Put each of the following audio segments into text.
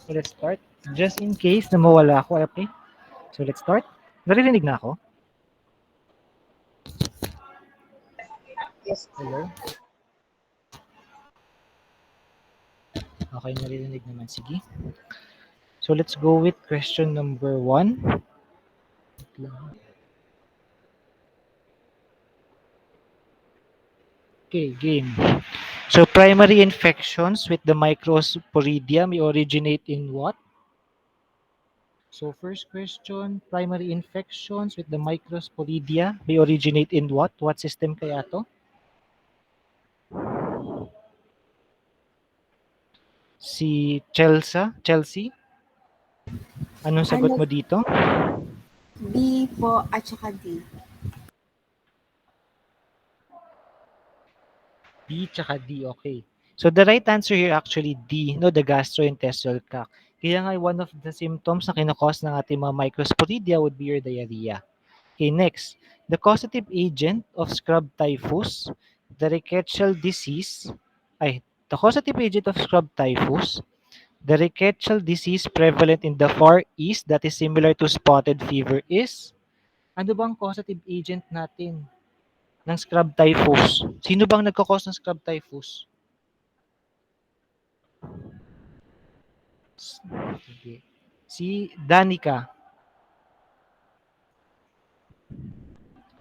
So let's start. Just in case na mawala ako, okay? So let's start. Naririnig na ako? Yes. Hello? Okay, naririnig naman. Sige. So let's go with question number 1. Okay, game. So primary infections with the Microsporidia may originate in what? So first question, primary infections with the Microsporidia may originate in what? What system kaya to? Si Chelsea? Chelsea? Anong sagot Ano, mo dito? B po at saka D. B tsaka D, okay. So the right answer here actually D, no, the gastrointestinal tract. Kaya nga one of the symptoms na kinakos ng ating mga Microsporidia would be your diarrhea. Okay, next. The causative agent of scrub typhus, the rickettsial disease, the causative agent of scrub typhus, the rickettsial disease prevalent in the Far East that is similar to spotted fever is, ano bang causative agent natin ng scrub typhus? Sino bang nagkakos ng scrub typhus? Sige. Si Danica.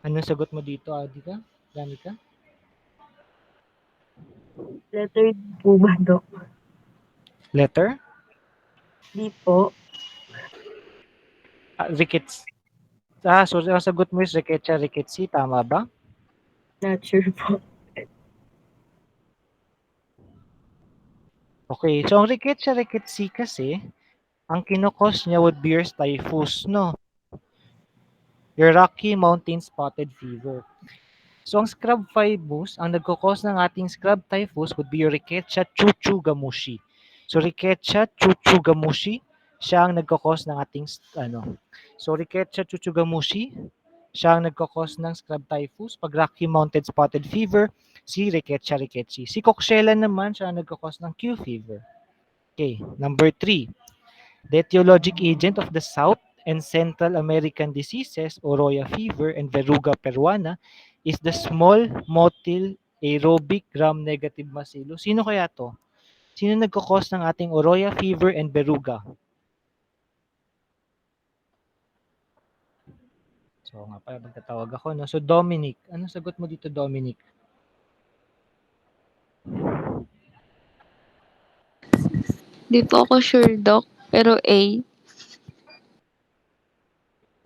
Anong sagot mo dito, Adika? Danica? Letter D po ba, Dok? Letter? D po. Rickets. So ang sagot mo is Rickettsia rickettsii, tama ba? Not sure po. Okay, so ang Rickettsia rickettsii kasi, ang kinokos niya would be your typhus, no? Your Rocky Mountain Spotted Fever. So ang scrub typhus, ang nagkokos ng ating scrub typhus would be your Rickettsia chuchugamushi. So Rickettsia chuchugamushi, siya ang nagkokos ng ating ano. So Rickettsia chuchugamushi, siya ang nagkokos ng scrub typhus. Pag Rocky Mountain Spotted Fever, si Rickettsia rickettsii. Si Coxiella naman, siya ang nagkokos ng Q fever. Okay, number 3. The etiologic agent of the South and Central American diseases, Oroya fever and Verruga peruana, is the small motile aerobic gram-negative bacillus. Sino kaya to? Sino nagkakos ng ating Oroya fever and Verruga? So nga pala, magtatawag ako, no? So Dominic, anong sagot mo dito, Dominic? Di po ako sure, Doc. Pero A.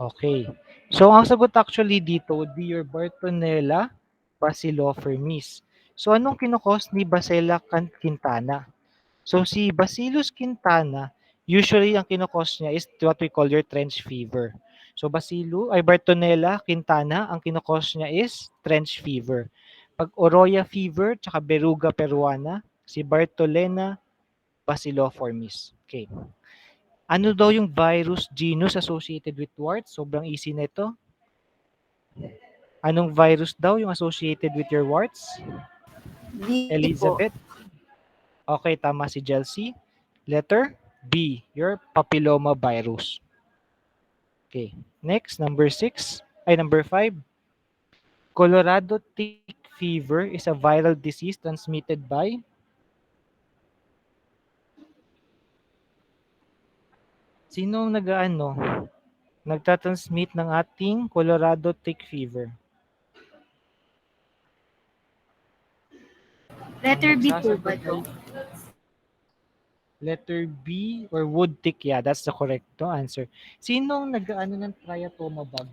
Okay. So ang sagot actually dito would be your Bartonella bacilloformis. So anong kinokos ni Bacilla quintana? So si Bacillus quintana, usually ang kinokos niya is what we call your trench fever. So Bartonella quintana, ang kinokos niya is trench fever. Pag Oroya fever, tsaka Verruga peruana, si Bartolena bacilloformis. Okay. Ano daw yung virus genus associated with warts? Sobrang easy na ito. Anong virus daw yung associated with your warts? D po. Elizabeth? Okay, tama si Chelsea. Letter B, your papilloma virus. Okay. Next, number 6. Number 5. Colorado tick fever is a viral disease transmitted by? Sino ang nagtatransmit ng ating Colorado tick fever? Letter Ang B po ba, magsasagot ay Dok? letter B or wood tick. Yeah, that's the correct answer. Sinong ng triatoma bug?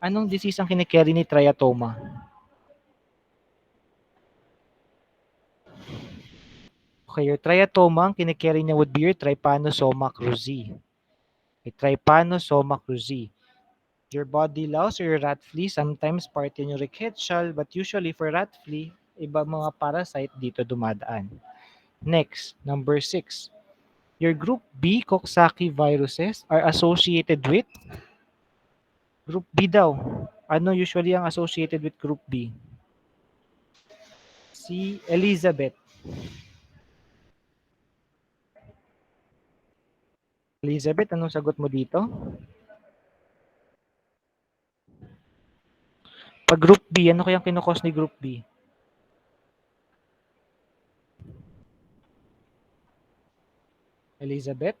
Anong disease ang kinikerry ni triatoma? Okay, your triatoma, ang kinikerry niya would be your Trypanosoma cruzi. Okay, Trypanosoma cruzi. Your body louse or your rat flea, sometimes part in your rickettsial, but usually for rat flea, iba mga parasite dito dumadaan. Next, number 6. Your group B Coxsackie viruses are associated with group B daw. Ano usually ang associated with group B? Si Elizabeth. Elizabeth, anong sagot mo dito? Pag group B, ano kayang kinukos ni group B? Elizabeth?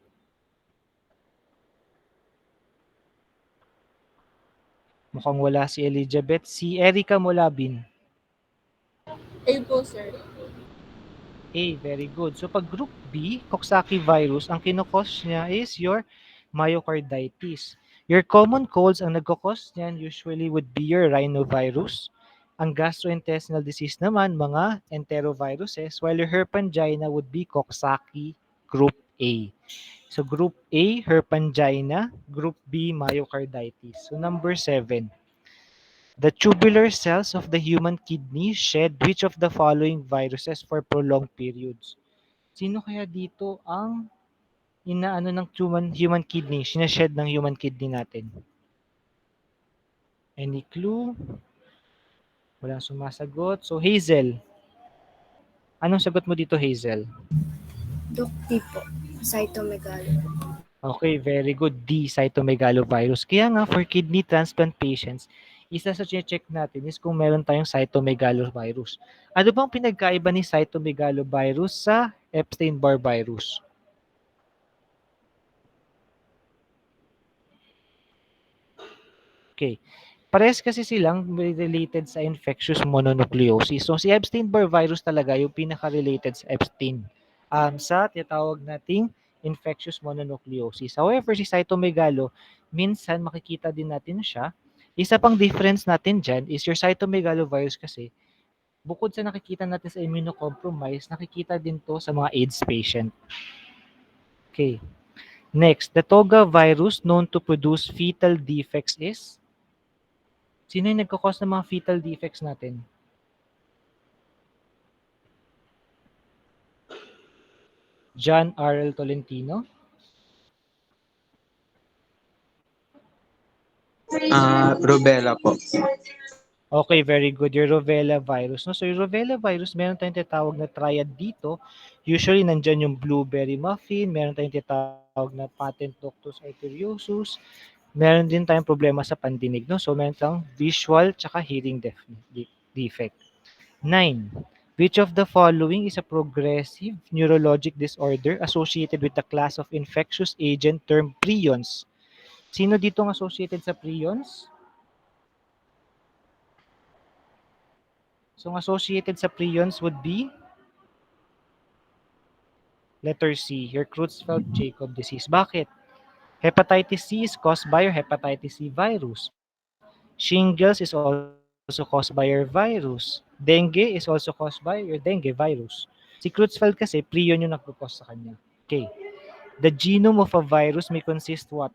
Mukhang wala si Elizabeth. Si Erica Molabin. Ayun po, sir. A, very good. So pag group B, Coxsackie virus, ang kinukos niya is your myocarditis. Your common colds, ang nagkukos niyan usually would be your rhinovirus. Ang gastrointestinal disease naman, mga enteroviruses, while your herpangina would be Coxsackie group A. So group A, herpangina, group B, myocarditis. So number 7. The tubular cells of the human kidney shed which of the following viruses for prolonged periods? Sino kaya dito ang inaano ng human kidney, sinashed ng human kidney natin? Any clue? Walang sumasagot. So Hazel, anong sagot mo dito, Hazel? Doc, D po. Cytomegalo. Okay, very good. D, cytomegalovirus. Kaya nga, for kidney transplant patients, isa sa check natin is kung meron tayong cytomegalovirus. Ano bang pinagkaiba ni cytomegalovirus sa Epstein-Barr virus? Okay. Parehas kasi silang related sa infectious mononucleosis. So si Epstein-Barr virus talaga yung pinaka-related sa Epstein. Sa tinatawag nating infectious mononucleosis. However, si cytomegalo, minsan makikita din natin siya. Isa pang difference natin dyan is your cytomegalovirus kasi, bukod sa nakikita natin sa immunocompromised, nakikita din to sa mga AIDS patient. Okay. Next, the Toga virus known to produce fetal defects is? Sino yung nagkakos ng mga fetal defects natin? John R.L. Tolentino? Rubella po. Okay, very good. Your Rubella virus. No? So, yung Rubella virus, meron tayong tinatawag na triad dito. Usually, nandyan yung blueberry muffin. Meron tayong tinatawag na patent ductus arteriosus. Meron din tayong problema sa pandinig. No? So, meron tayong visual tsaka hearing defect. 9. Which of the following is a progressive neurologic disorder associated with the class of infectious agent termed prions? Sino dito ang associated sa prions? So, ang associated sa prions would be letter C, your Creutzfeldt-Jakob disease. Bakit? Hepatitis C is caused by your hepatitis C virus. Shingles is also caused by your virus. Dengue is also caused by your dengue virus. Si Creutzfeldt kasi, prion yung nagpo-cause sa kanya. Okay. The genome of a virus may consist what?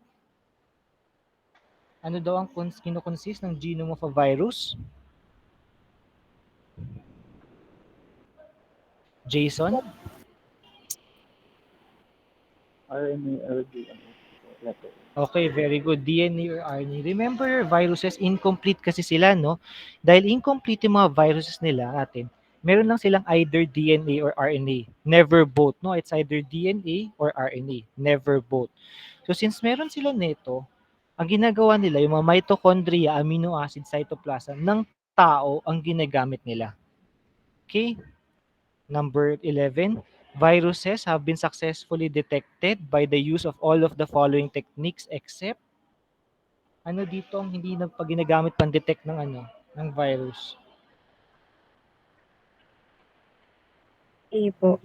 Ano daw ang kinoconsist ng genome of a virus? Jason? RNA, RDNA. Okay, very good. DNA or RNA. Remember, viruses, incomplete kasi sila, no? Dahil incomplete yung mga viruses nila atin, meron lang silang either DNA or RNA. Never both, no? It's either DNA or RNA. Never both. So, since meron sila nito, ang ginagawa nila, yung mga mitochondria, amino acid, cytoplasm ng tao ang ginagamit nila. Okay? Number 11, viruses have been successfully detected by the use of all of the following techniques except ano dito ang hindi ginagamit pang-detect ng ng virus. A po.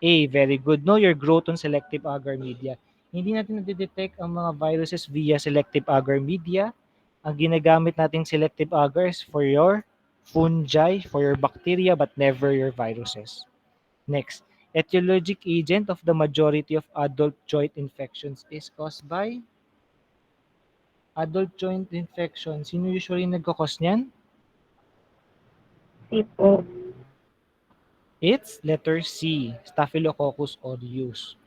A, very good. Know your growth on selective agar media. Hindi natin na-detect ang mga viruses via selective agar media. Ang ginagamit nating selective agar is for your fungi, for your bacteria, but never your viruses. Next, etiologic agent of the majority of adult joint infections is caused by adult joint infection. Sino usually nagkakos niyan? C po. It's letter C, Staphylococcus aureus.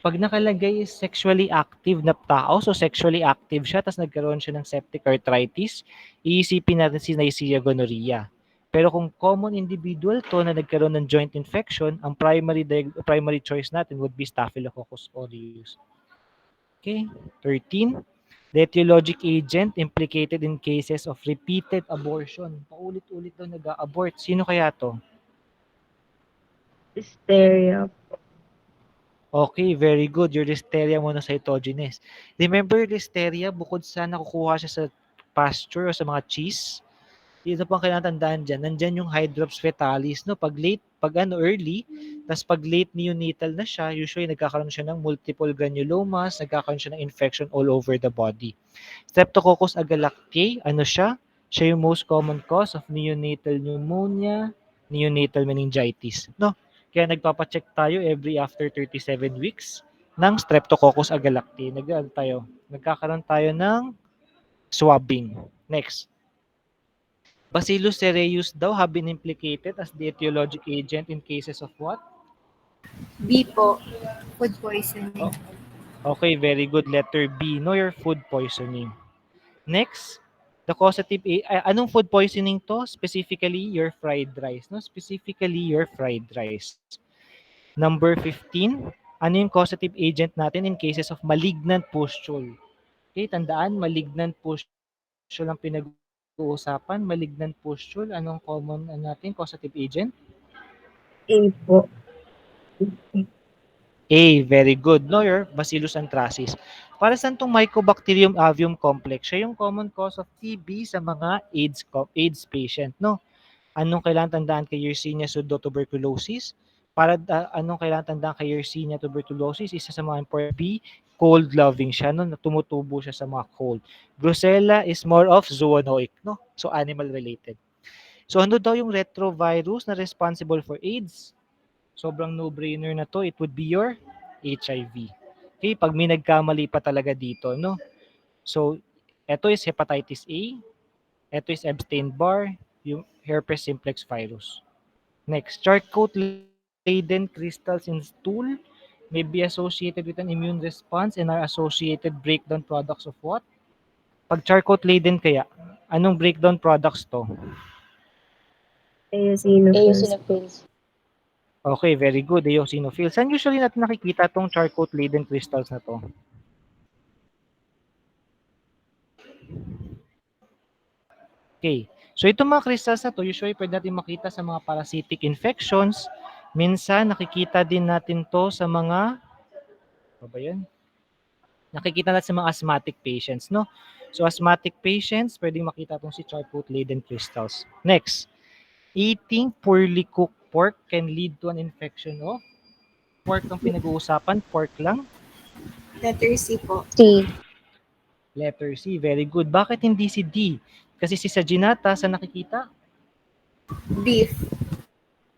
Pag nakalagay is sexually active na tao, so sexually active siya, tapos nagkaroon siya ng septic arthritis, iisipin natin si Neisseria gonorrhea. Pero kung common individual to na nagkaroon ng joint infection, ang primary choice natin would be Staphylococcus aureus. Okay. 13. The etiologic agent implicated in cases of repeated abortion. Paulit-ulit daw nag-abort. Sino kaya to? Hysteria. Okay, very good. Your Listeria monocytogenes. Remember Listeria, bukod sa nakukuha siya sa pasture o sa mga cheese, dito pang kailangan tandaan dyan, nandyan yung hydrops fetalis, no? Pag late, pag early, tas pag late neonatal na siya, usually nagkakaroon siya ng multiple granulomas, nagkakaroon siya ng infection all over the body. Streptococcus agalactiae, ano siya? Siya yung most common cause of neonatal pneumonia, neonatal meningitis, no? Kaya nagpapacheck tayo every after 37 weeks ng Streptococcus agalactiae. Nagkakaroon tayo ng swabbing. Next. Bacillus cereus daw have been implicated as the etiologic agent in cases of what? B po. Food poisoning. Oh, okay, very good. Letter B, no, your food poisoning. Next, the causative, anong food poisoning to? Specifically, your fried rice. No? Specifically, your fried rice. Number 15, ano yung causative agent natin in cases of malignant pustule? Okay, tandaan, malignant pustule ang pinag-uusapan. Malignant pustule, anong common natin causative agent? A po. A, very good. No, your Bacillus anthracis. Para saan tong Mycobacterium avium complex? Siya yung common cause of TB sa mga AIDS patient, no? Anong kailangan tandaan kay Yersinia pseudotuberculosis? Para anong kailangan tandaan kay Yersinia tuberculosis? Isa sa mga important B, cold loving siya, no? Tumutubo siya sa mga cold. Brucella is more of zoonoic, no? So animal related. So ano daw yung retrovirus na responsible for AIDS? Sobrang no-brainer na to. It would be your HIV. Okay, pag may nagkamali pa talaga dito, no? So, ito is hepatitis A, ito is Epstein-Barr, yung herpes simplex virus. Next, charcoal-laden crystals in stool may be associated with an immune response and are associated breakdown products of what? Pag charcoal-laden kaya, anong breakdown products to? Eosinophils. Eosinophils. Okay, very good. Eosinophils. Saan usually natin nakikita tong charcoal-laden crystals na to? Okay. So itong mga crystals na to, usually pwede natin makita sa mga parasitic infections. Minsan nakikita din natin to sa mga, ano ba yan? Nakikita natin sa mga asthmatic patients, no? So asthmatic patients, pwede makita tong si charcoal-laden crystals. Next, eating poorly cooked pork can lead to an infection of pork ang pinag-uusapan, pork lang. Letter C po. C. Letter C, very good. Bakit hindi si D? Kasi si Saginata, sa nakikita? Beef.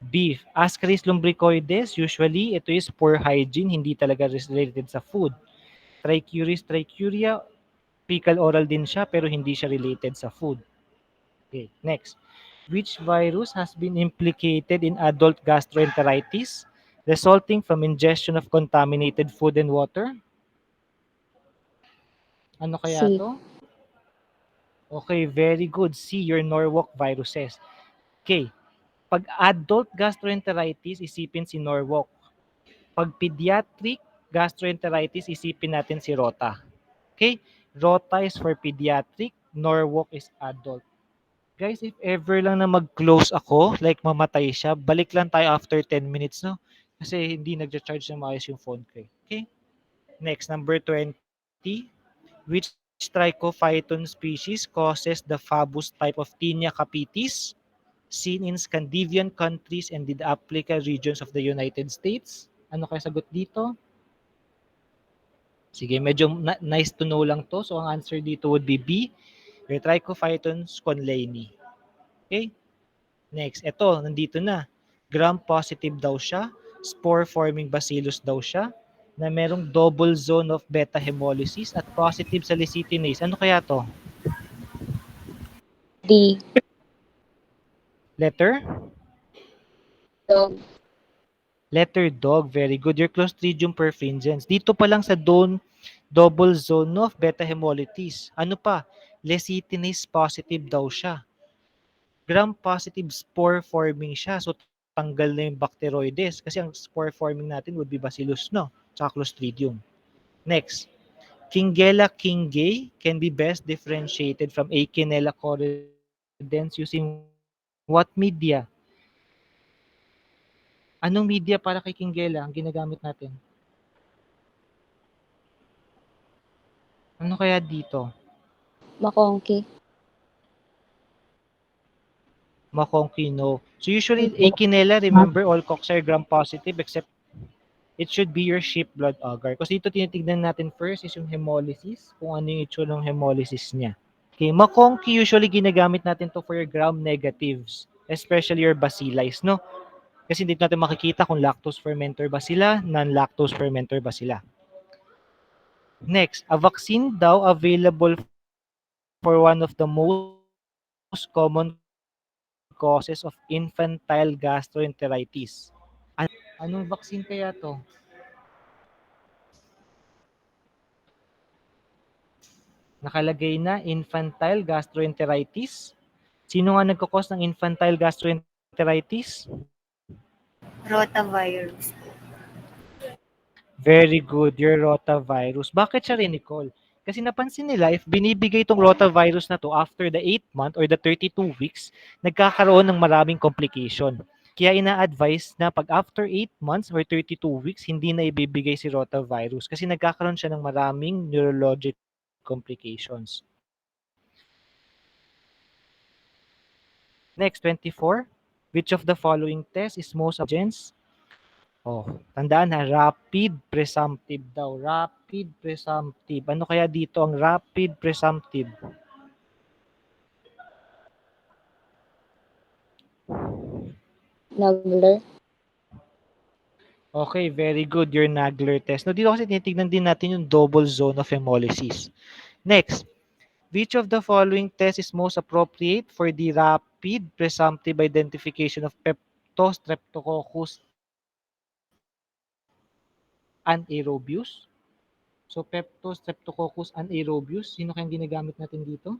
Beef. Ascaris lumbricoides, usually, ito is poor hygiene, hindi talaga related sa food. Trichuris trichuria, fecal oral din siya, pero hindi siya related sa food. Okay, next. Which virus has been implicated in adult gastroenteritis resulting from ingestion of contaminated food and water? Ano kaya C. to? Okay, very good. C, your Norwalk viruses. Okay, pag adult gastroenteritis, isipin si Norwalk. Pag pediatric gastroenteritis, isipin natin si Rota. Okay? Rota is for pediatric, Norwalk is adult. Guys, if ever lang na mag-close ako, like mamatay siya, balik lang tayo after 10 minutes, no? Kasi hindi nag-charge na maayos yung phone ko. Okay? Next, number 20. Which trichophyton species causes the Fabus type of Tinea capitis seen in Scandinavian countries and the Africa regions of the United States? Ano kaya sagot dito? Sige, medyo nice to know lang to. So, ang answer dito would be B, your Trichophyton sconlani. Okay? Next, ito, nandito na. Gram-positive daw siya. Spore-forming bacillus daw siya na merong double zone of beta hemolysis at positive sa lecitinase. Ano kaya to? D. Letter? Dog. Letter dog, very good. Your Clostridium perfringens. Dito pa lang sa double zone of beta hemolysis. Ano pa? Lecitinase positive daw siya. Gram-positive spore forming siya. So, tanggal na yung bacteroides. Kasi ang spore forming natin would be bacillus, no? Tsaka Clostridium. Next. Kingella kingay can be best differentiated from Acinella corridens using what media? Anong media para kay Kingella ang ginagamit natin? Ano kaya dito? Makonki. Makonki, no. So usually, Acinella, remember, all cocks are gram-positive except it should be your sheep blood agar. Kasi dito tinitignan natin first is yung hemolysis, kung ano yung itsura ng hemolysis niya. Okay, Makonki, usually ginagamit natin to for your gram-negatives, especially your bacillis, no? Kasi dito natin makikita kung lactose fermenter ba sila, non-lactose fermenter ba sila. Next, a vaccine daw available for one of the most common causes of infantile gastroenteritis. Anong vaccine kaya to? Nakalagay na infantile gastroenteritis. Sino nga nagkakos ng infantile gastroenteritis? Rotavirus. Very good, your rotavirus. Bakit siya rin-recall? Kasi napansin nila, if binibigay itong rotavirus na to after the 8th month or the 32 weeks, nagkakaroon ng maraming complication. Kaya ina-advise na pag after 8 months or 32 weeks, hindi na ibibigay si rotavirus kasi nagkakaroon siya ng maraming neurologic complications. Next, 24. Which of the following test is most agents? Oh, tandaan na, rapid presumptive daw. Rapid presumptive. Ano kaya dito ang rapid presumptive? Nagler. Okay, very good. Your Nagler test. No, dito kasi tinitignan din natin yung double zone of hemolysis. Next, which of the following test is most appropriate for the rapid presumptive identification of Streptococcus anaerobius? So, Streptococcus anaerobius, sino kayang ginagamit natin dito?